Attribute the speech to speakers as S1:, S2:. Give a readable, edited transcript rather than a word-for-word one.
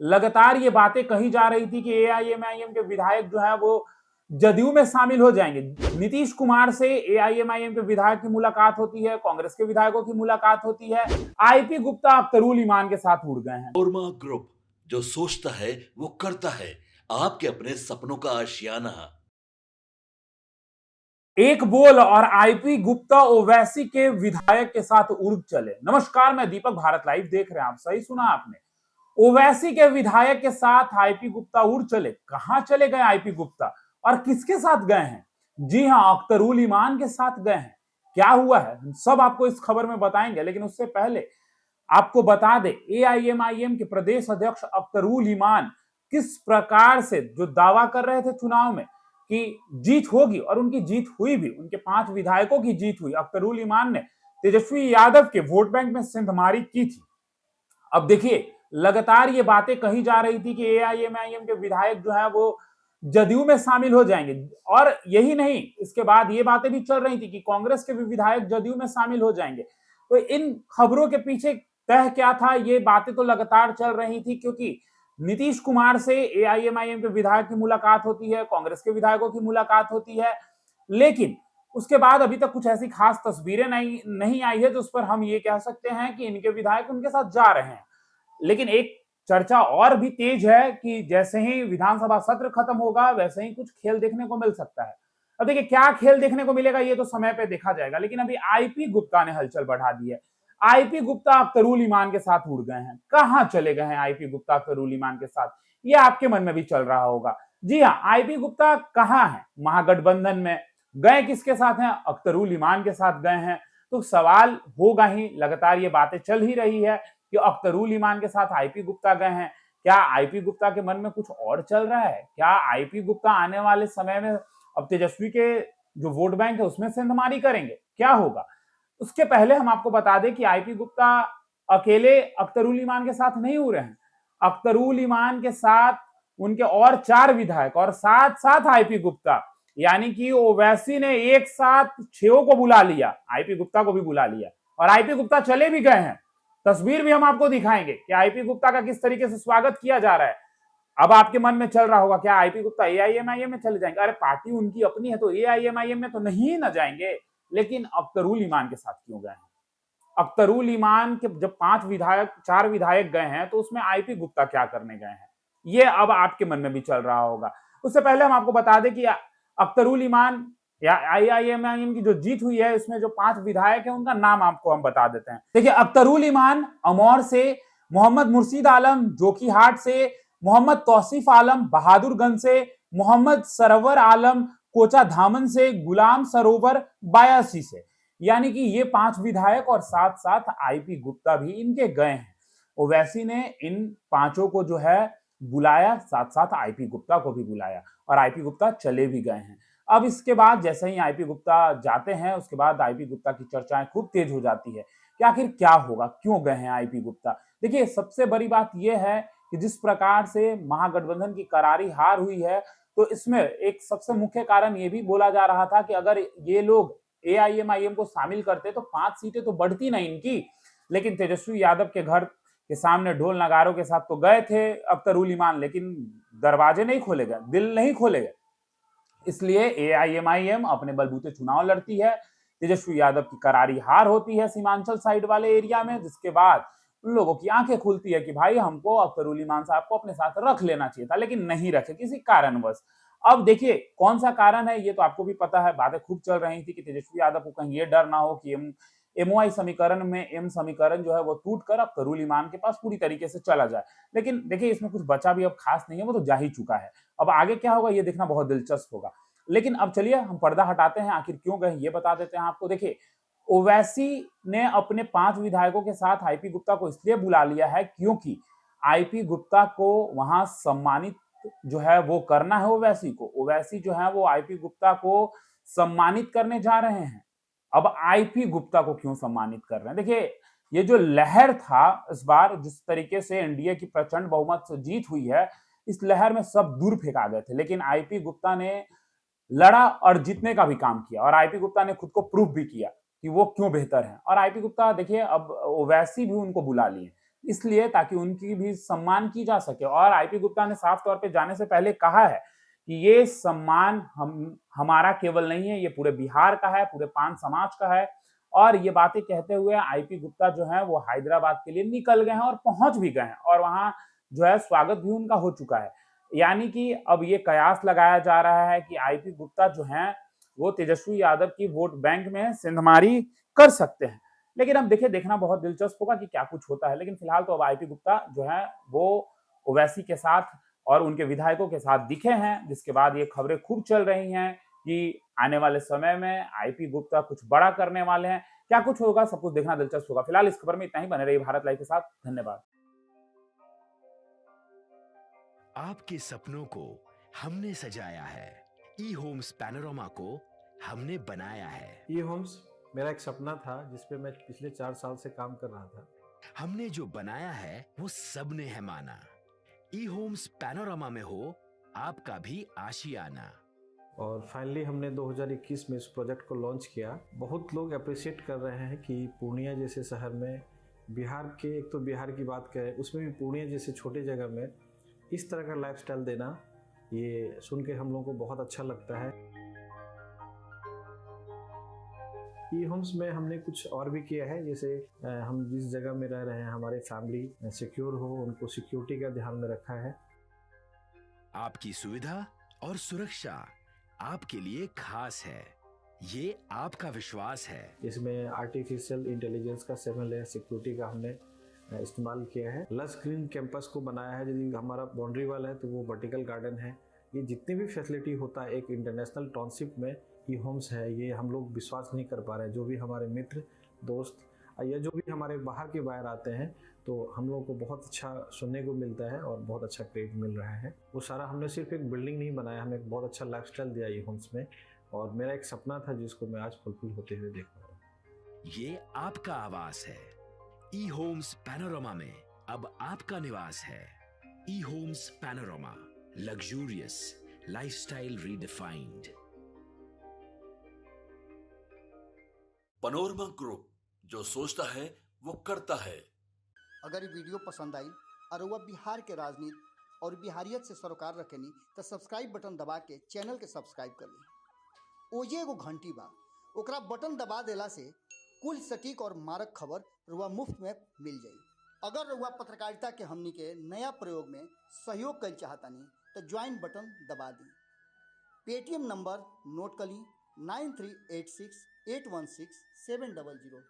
S1: लगातार ये बातें कही जा रही थी कि एआईएमआईएम के विधायक जो है वो जदयू में शामिल हो जाएंगे। नीतीश कुमार से एआईएमआईएम के विधायक की मुलाकात होती है, कांग्रेस के विधायकों की मुलाकात होती है। आईपी गुप्ता अख्तरुल ईमान के साथ उड़ गए हैं।
S2: ओरमा ग्रुप, जो सोचता है वो करता है। आपके अपने सपनों का आशियाना।
S1: एक बोल और आईपी गुप्ता ओवैसी के विधायक के साथ उड़ चले। नमस्कार, मैं दीपक, भारत लाइव देख रहे हैं आप। सही सुना आपने, ओवैसी के विधायक के साथ आईपी गुप्ता उड़ चले। कहां चले गए आईपी गुप्ता और किसके साथ गए हैं? जी हां, अख्तरुल ईमान के साथ गए हैं। क्या हुआ है हम सब आपको इस खबर में बताएंगे, लेकिन उससे पहले आपको बता दें एआईएमआईएम के प्रदेश अध्यक्ष अख्तरुल ईमान किस प्रकार से जो दावा कर रहे थे चुनाव में कि जीत होगी, और उनकी जीत हुई भी। उनके 5 विधायकों की जीत हुई। अख्तरुल ईमान ने तेजस्वी यादव के वोट बैंक में सेंधमारी की थी। अब देखिए, लगातार ये बातें कही जा रही थी कि एआईएमआईएम के विधायक जो है वो जदयू में शामिल हो जाएंगे, और यही नहीं, इसके बाद ये बातें भी चल रही थी कि कांग्रेस के भी विधायक जदयू में शामिल हो जाएंगे। तो इन खबरों के पीछे तह क्या था, ये बातें तो लगातार चल रही थी, क्योंकि नीतीश कुमार से एआईएमआईएम के विधायक की मुलाकात होती है, कांग्रेस के विधायकों की मुलाकात होती है, लेकिन उसके बाद अभी तक कुछ ऐसी खास तस्वीरें नहीं आई है जिस पर हम ये कह सकते हैं कि इनके विधायक उनके साथ जा रहे हैं। लेकिन एक चर्चा और भी तेज है कि जैसे ही विधानसभा सत्र खत्म होगा वैसे ही कुछ खेल देखने को मिल सकता है। अब देखिए, क्या खेल देखने को मिलेगा ये तो समय पे देखा जाएगा, लेकिन अभी आईपी गुप्ता ने हलचल बढ़ा दी है। आईपी गुप्ता अख्तरुल ईमान के साथ उड़ गए हैं। कहां चले गए हैं आईपी गुप्ता अख्तरुल ईमान के साथ, ये आपके मन में भी चल रहा होगा। जी हाँ, आईपी गुप्ता कहां है? महागठबंधन में गए। किसके साथ हैं? अख्तरुल ईमान के साथ गए हैं। तो सवाल होगा ही, लगातार ये बातें चल ही रही है कि अख्तरुल ईमान के साथ आईपी गुप्ता गए हैं। क्या आईपी गुप्ता के मन में कुछ और चल रहा है? क्या आईपी गुप्ता आने वाले समय में अब तेजस्वी के जो वोट बैंक है उसमें सेंधमारी करेंगे? क्या होगा? उसके पहले हम आपको बता दें कि आईपी गुप्ता अकेले अख्तरुल ईमान के साथ नहीं उड़ रहे हैं। अख्तरुल ईमान के साथ उनके और 4 विधायक और साथ साथ आईपी गुप्ता, यानी कि ओवैसी ने एक साथ 6 को बुला लिया, आईपी गुप्ता को भी बुला लिया, और आईपी गुप्ता चले भी गए हैं। तस्वीर भी हम आपको दिखाएंगे कि आईपी गुप्ता का किस तरीके से स्वागत किया जा रहा है। अब आपके मन में चल रहा होगा, क्या आईपी गुप्ता एआईएमआईएम में चले जाएंगे? अरे, पार्टी उनकी अपनी है तो एआईएमआईएम में तो नहीं ना जाएंगे। लेकिन अख्तरुल ईमान के साथ क्यों गए हैं? अख्तरुल ईमान के जब 5 विधायक 4 विधायक गए हैं तो उसमें आईपी गुप्ता क्या करने गए हैं, ये अब आपके मन में भी चल रहा होगा। उससे पहले हम आपको बता दें कि अख्तरुल ईमान या आईआईएमआईएम की जो जीत हुई है उसमें जो 5 विधायक हैं उनका नाम आपको हम बता देते हैं। देखिए, अख्तरुल ईमान अमौर से, मोहम्मद मुर्शीद आलम जोकीहाट से, मोहम्मद तौसीफ आलम बहादुरगंज से, मोहम्मद सरवर आलम कोचा धामन से, गुलाम सरोवर बायासी से, यानी कि ये 5 विधायक और साथ साथ आईपी गुप्ता भी इनके गए हैं। ओवैसी ने इन पांचों को जो है बुलाया, साथ साथ आईपी गुप्ता को भी बुलाया, और आईपी गुप्ता चले भी गए हैं। अब इसके बाद जैसे ही आईपी गुप्ता जाते हैं उसके बाद आईपी गुप्ता की चर्चाएं खूब तेज हो जाती है कि आखिर क्या होगा, क्यों गए हैं आईपी गुप्ता। देखिए, सबसे बड़ी बात यह है कि जिस प्रकार से महागठबंधन की करारी हार हुई है, तो इसमें एक सबसे मुख्य कारण यह भी बोला जा रहा था कि अगर ये लोग एआईएमआईएम को शामिल करते तो 5 सीटें तो बढ़ती नहीं इनकी। लेकिन तेजस्वी यादव के घर के सामने ढोल नगारों के साथ तो गए थे अख्तरुल ईमान, लेकिन दरवाजे नहीं खोले गए, दिल नहीं खोले गए। इसलिए एआईएमआईएम अपने बलबूते चुनाव लड़ती है। तेजस्वी यादव की करारी हार होती है सीमांचल साइड वाले एरिया में, जिसके बाद उन लोगों की आंखें खुलती है कि भाई हमको अख्तरुल ईमान साहब को अपने साथ रख लेना चाहिए था, लेकिन नहीं रखे किसी कारणवश। अब देखिए, कौन सा कारण है ये तो आपको भी पता है। बातें खूब चल रही थी कि तेजस्वी यादव को कहीं ये डर ना हो कि एमओआई समीकरण में एम समीकरण जो है वो टूटकर अख्तरुल ईमान के पास पूरी तरीके से चला जाए। लेकिन देखिए, इसमें कुछ बचा भी अब खास नहीं है, वो तो जा ही चुका है। अब आगे क्या होगा ये देखना बहुत दिलचस्प होगा। लेकिन अब चलिए हम पर्दा हटाते हैं, आखिर क्यों गए ये बता देते हैं आपको। देखिए, ओवैसी ने अपने 5 विधायकों के साथ आईपी गुप्ता को इसलिए बुला लिया है क्योंकि आईपी गुप्ता को वहां सम्मानित जो है वो करना है। ओवैसी को, ओवैसी जो है वो आईपी गुप्ता को सम्मानित करने जा रहे हैं। अब आईपी गुप्ता को क्यों सम्मानित कर रहे हैं? देखिए, ये जो लहर था इस बार, जिस तरीके से एनडीए की प्रचंड बहुमत से जीत हुई है, इस लहर में सब दूर फेंका गए थे, लेकिन आईपी गुप्ता ने लड़ा और जीतने का भी काम किया, और आईपी गुप्ता ने खुद को प्रूव भी किया कि वो क्यों बेहतर है। और आईपी गुप्ता देखिए, अब ओवैसी भी उनको बुला लिए। इसलिए ताकि उनकी भी सम्मान की जा सके। और आईपी गुप्ता ने साफ तौर पे जाने से पहले कहा है कि ये सम्मान हमारा केवल नहीं है, ये पूरे बिहार का है, पूरे पान समाज का है। और ये बातें कहते हुए आईपी गुप्ता जो है वो हैदराबाद के लिए निकल गए हैं और पहुंच भी गए हैं, और वहां जो है स्वागत भी उनका हो चुका है। यानी कि अब ये कयास लगाया जा रहा है कि आईपी गुप्ता जो हैं वो तेजस्वी यादव की वोट बैंक में सिंधमारी कर सकते हैं। लेकिन अब देखिए, देखना बहुत दिलचस्प होगा कि क्या कुछ होता है। लेकिन फिलहाल तो अब आईपी गुप्ता जो है वो ओवैसी के साथ और उनके विधायकों के साथ दिखे हैं, जिसके बाद ये खबरें खूब चल रही हैं कि आने वाले समय में आईपी गुप्ता कुछ बड़ा करने वाले हैं। क्या कुछ होगा, सब कुछ देखना दिलचस्प होगा। फिलहाल इस खबर में इतना ही। बने रहिए भारत लाइव के साथ। धन्यवाद।
S3: आपके सपनों को हमने सजाया है, ई होम्स पैनोरामा को हमने बनाया है।
S4: ई होम्स मेरा एक सपना था जिस पे मैं पिछले 4 साल से काम कर रहा था।
S3: हमने जो बनाया है वो सबने है माना। ई होम्स पैनोरामा में हो आपका भी आशियाना।
S4: और फाइनली हमने 2021 में इस प्रोजेक्ट को लॉन्च किया। बहुत लोग अप्रिशिएट कर रहे हैं कि पूर्णिया जैसे शहर में, बिहार के, एक तो बिहार की बात करें उसमें भी पूर्णिया जैसे छोटे जगह में इस तरह का लाइफस्टाइल देना, ये सुन के हम लोगों को बहुत अच्छा लगता है। ई होम्स में हमने कुछ और भी किया है, जैसे हम जिस जगह में रह रहे हैं हमारे फैमिली सिक्योर हो, उनको सिक्योरिटी का ध्यान में रखा है।
S3: आपकी सुविधा और सुरक्षा आपके लिए खास है, ये आपका विश्वास है।
S4: इसमें आर्टिफिशियल इंटेलिजेंस का 7 लेयर सिक्योरिटी का हमने इस्तेमाल किया है। लस ग्रीन कैंपस को बनाया है। यदि हमारा बाउंड्री वाल है तो वो वर्टिकल गार्डन है। ये जितनी भी फैसिलिटी होता है एक इंटरनेशनल टाउनशिप में, ई होम्स है, ये हम लोग विश्वास नहीं कर पा रहे हैं। जो भी हमारे मित्र दोस्त या जो भी हमारे बाहर के बाहर आते हैं तो हम लोगों को बहुत अच्छा सुनने को मिलता है और बहुत अच्छा क्रेडिट मिल रहा है। वो सारा हमने सिर्फ एक बिल्डिंग नहीं बनाया, हमें एक बहुत अच्छा लाइफस्टाइल दिया ई होम्स में, और मेरा एक सपना था जिसको मैं आज फुलफिल होते हुए देख रहा हूँ।
S3: ये आपका आवास है। ई होम्स पैनोरामा में अब आपका निवास है। E homes panorama, luxurious lifestyle redefined.
S2: Panorama group, जो सोचता है वो करता है।
S5: अगर ये वीडियो पसंद आई और वह बिहार के राजनीति और बिहारियत से सरोकार रखेनी तो सब्सक्राइब बटन दबा के चैनल के सब्सक्राइब कर ली। ओजे एगो घंटी बा, ओकरा बटन दबा देला से कुल सटीक और मारक खबर रुआ मुफ्त में मिल जाई। अगर रुआ पत्रकारिता के हमनी के नया प्रयोग में सहयोग कर चाहतानी तो ज्वाइन बटन दबा दी। पेटीएम नंबर नोट कर ली 9386816700।